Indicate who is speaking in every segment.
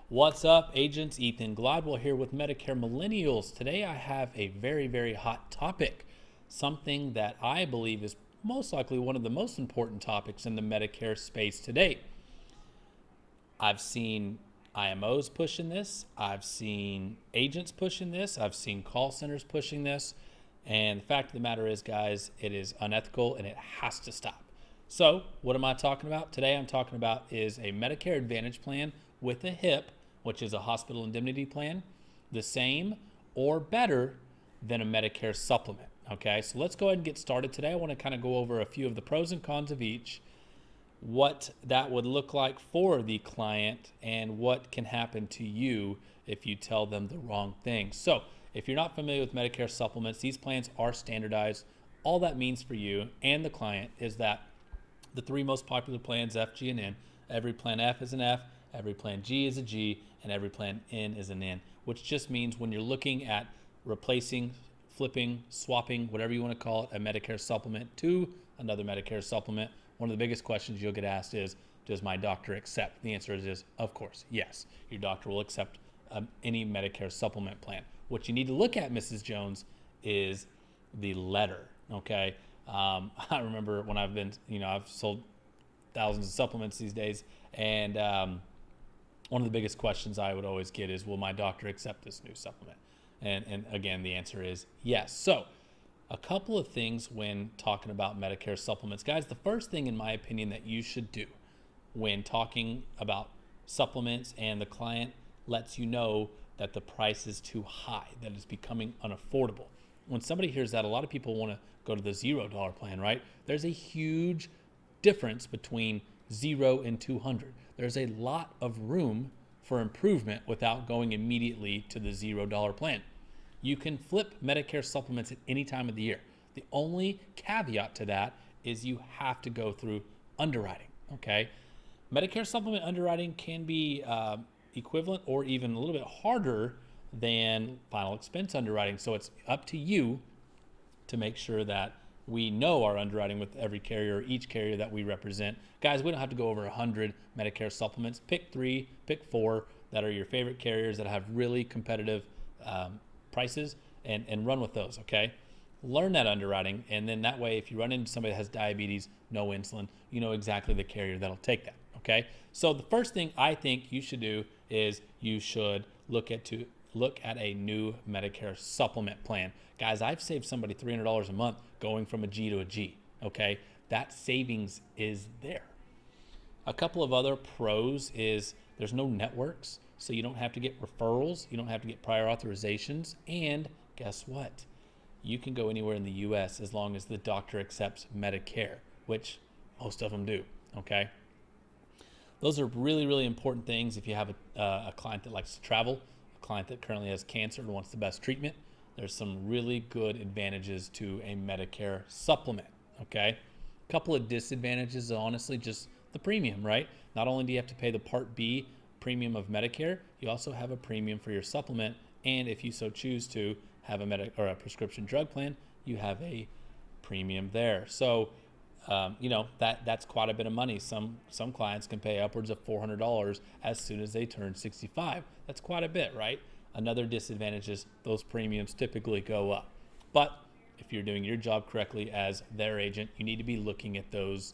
Speaker 1: What's up, agents? Ethan Gladwell here with Medicare Millennials. Today I have a very, very hot topic, something that I believe is most likely one of the most important topics in the Medicare space today. I've seen IMOs pushing this, I've seen agents pushing this, I've seen call centers pushing this, and the fact of the matter is, guys, it is unethical and it has to stop. So, what am I talking about? Today I'm talking about is a Medicare Advantage plan with a HIP, which is a hospital indemnity plan, the same or better than a Medicare supplement. Okay, so let's go ahead and get started. Today I want to kind of go over a few of the pros and cons of each, what that would look like for the client, and what can happen to you if you tell them the wrong thing. So if you're not familiar with Medicare supplements, these plans are standardized. All that means for you and the client is that the three most popular plans, F, G, and N, every plan F is an F, every plan G is a G, and every plan N is an N, which just means when you're looking at replacing, flipping, swapping, whatever you want to call it, a Medicare supplement to another Medicare supplement, one of the biggest questions you'll get asked is, does my doctor accept? The answer is of course, yes. Your doctor will accept any Medicare supplement plan. What you need to look at, Mrs. Jones, is the letter, okay? I remember when I've sold thousands of supplements these days, and one of the biggest questions I would always get is, will my doctor accept this new supplement? And again, the answer is yes. So a couple of things when talking about Medicare supplements. Guys, the first thing in my opinion that you should do when talking about supplements and the client lets you know that the price is too high, that it's becoming unaffordable. When somebody hears that, a lot of people want to go to the $0 plan, right? There's a huge difference between 0 and 200. There's a lot of room for improvement without going immediately to the $0 plan. You can flip Medicare supplements at any time of the year. The only caveat to that is you have to go through underwriting, okay? Medicare supplement underwriting can be equivalent or even a little bit harder than final expense underwriting. So it's up to you to make sure that we know our underwriting with every carrier, or each carrier that we represent. Guys, we don't have to go over 100 Medicare supplements. Pick 3, pick 4 that are your favorite carriers that have really competitive prices and run with those, okay? Learn that underwriting, and then that way, if you run into somebody that has diabetes, no insulin, you know exactly the carrier that'll take that, okay? So the first thing I think you should do is you should look at a new Medicare supplement plan. Guys, I've saved somebody $300 a month going from a G to a G, okay? That savings is there. A couple of other pros is there's no networks, so you don't have to get referrals, you don't have to get prior authorizations, and guess what? You can go anywhere in the US as long as the doctor accepts Medicare, which most of them do, okay? Those are really, really important things if you have a client that likes to travel, a client that currently has cancer and wants the best treatment. There's some really good advantages to a Medicare supplement, okay? A couple of disadvantages, honestly, just the premium, right? Not only do you have to pay the Part B premium of Medicare, you also have a premium for your supplement, and if you so choose to have a prescription drug plan, you have a premium there. So, that's quite a bit of money. Some clients can pay upwards of $400 as soon as they turn 65. That's quite a bit, right? Another disadvantage is those premiums typically go up. But if you're doing your job correctly as their agent, you need to be looking at those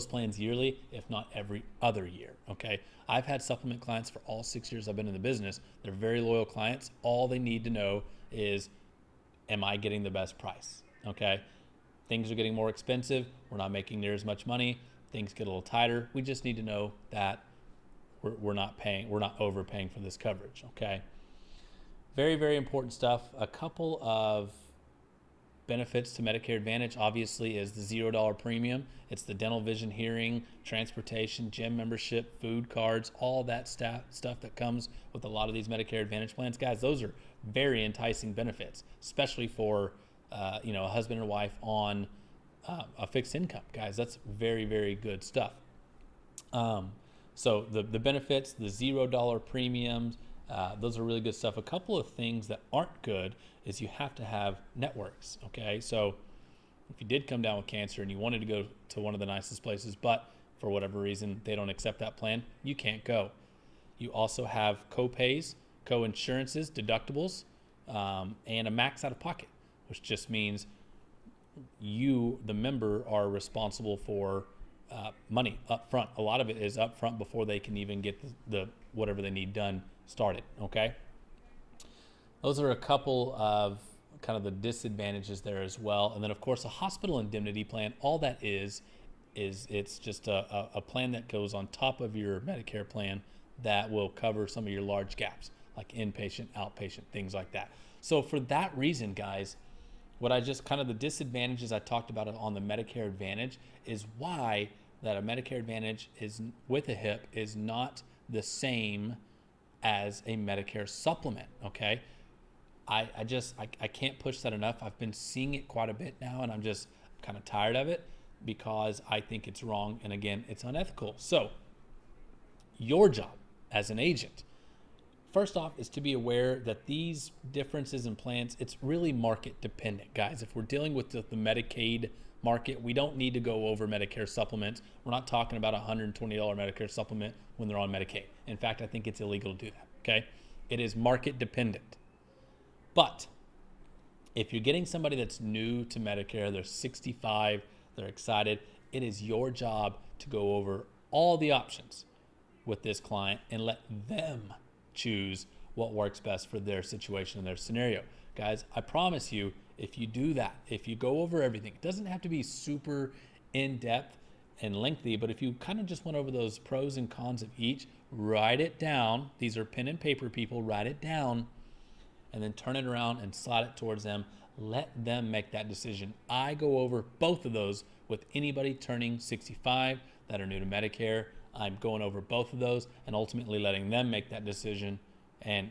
Speaker 1: plans yearly, if not every other year, okay? I've had supplement clients for all 6 years I've been in the business. They're very loyal clients. All they need to know is, am I getting the best price, okay? Things are getting more expensive. We're not making near as much money. Things get a little tighter. We just need to know that we're not overpaying for this coverage, okay? Very, very important stuff. A couple of benefits to Medicare Advantage, obviously, is the $0 premium. It's the dental, vision, hearing, transportation, gym membership, food cards, all that stuff that comes with a lot of these Medicare Advantage plans. Guys, those are very enticing benefits, especially for a husband and wife on a fixed income. Guys, that's very, very good stuff. So the benefits, the $0 premiums, those are really good stuff. A couple of things that aren't good is you have to have networks, okay? So if you did come down with cancer and you wanted to go to one of the nicest places, but for whatever reason they don't accept that plan, you can't go. You also have co-pays, co-insurances, deductibles, and a max out of pocket, which just means you, the member, are responsible for money up front. A lot of it is up front before they can even get the whatever they need done started, okay? Those are a couple of kind of the disadvantages there as well. And then, of course, a hospital indemnity plan, all that is it's just a plan that goes on top of your Medicare plan that will cover some of your large gaps, like inpatient, outpatient, things like that. So for that reason, guys, what I just kind of the disadvantages I talked about on the Medicare Advantage is why that a Medicare Advantage is with a HIP is not the same as a Medicare supplement, okay? I can't push that enough. I've been seeing it quite a bit now, and I'm just kind of tired of it because I think it's wrong, and again, it's unethical. So your job as an agent, first off, is to be aware that these differences in plans, it's really market dependent, guys. If we're dealing with the Medicaid market, we don't need to go over Medicare supplements. We're not talking about a $120 Medicare supplement when they're on Medicaid. In fact, I think it's illegal to do that, okay? It is market dependent. But if you're getting somebody that's new to Medicare, they're 65, they're excited, it is your job to go over all the options with this client and let them choose what works best for their situation and their scenario. Guys, I promise you, if you do that, if you go over everything, it doesn't have to be super in-depth and lengthy, but if you kind of just went over those pros and cons of each, write it down. These are pen and paper people, write it down, and then turn it around and slide it towards them. Let them make that decision. I go over both of those with anybody turning 65 that are new to Medicare. I'm going over both of those and ultimately letting them make that decision. And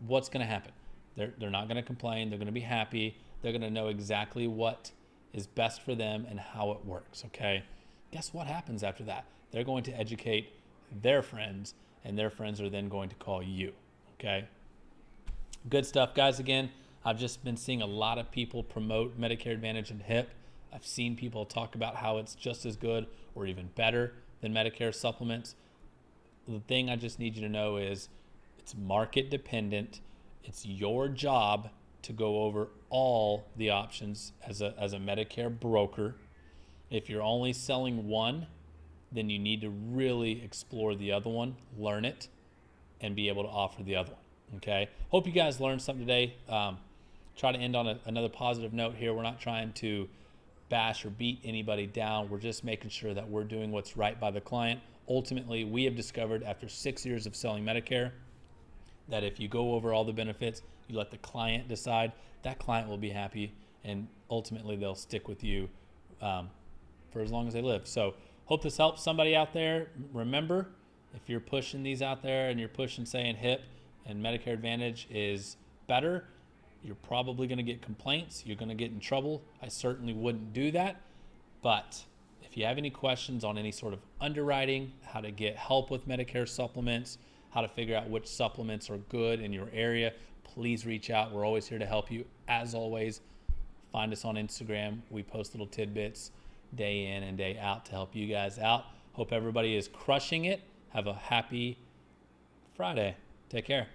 Speaker 1: what's going to happen? They're not going to complain. They're going to be happy. They're going to know exactly what is best for them and how it works, okay? Guess what happens after that? They're going to educate their friends, and their friends are then going to call you, okay? Good stuff, guys. Again, I've just been seeing a lot of people promote Medicare Advantage and HIP. I've seen people talk about how it's just as good or even better than Medicare supplements. The thing I just need you to know is it's market dependent. It's your job to go over all the options as a Medicare broker. If you're only selling one, then you need to really explore the other one, learn it, and be able to offer the other one. Okay. Hope you guys learned something today. Try to end on another positive note here. We're not trying to bash or beat anybody down. We're just making sure that we're doing what's right by the client. Ultimately, we have discovered after 6 years of selling Medicare that if you go over all the benefits, you let the client decide, that client will be happy, and ultimately they'll stick with you for as long as they live. So hope this helps somebody out there. Remember, if you're pushing these out there and you're pushing saying HIP and Medicare Advantage is better, you're probably going to get complaints. You're going to get in trouble. I certainly wouldn't do that. But if you have any questions on any sort of underwriting, how to get help with Medicare supplements, how to figure out which supplements are good in your area, please reach out. We're always here to help you. As always, find us on Instagram. We post little tidbits day in and day out to help you guys out. Hope everybody is crushing it. Have a happy Friday. Take care.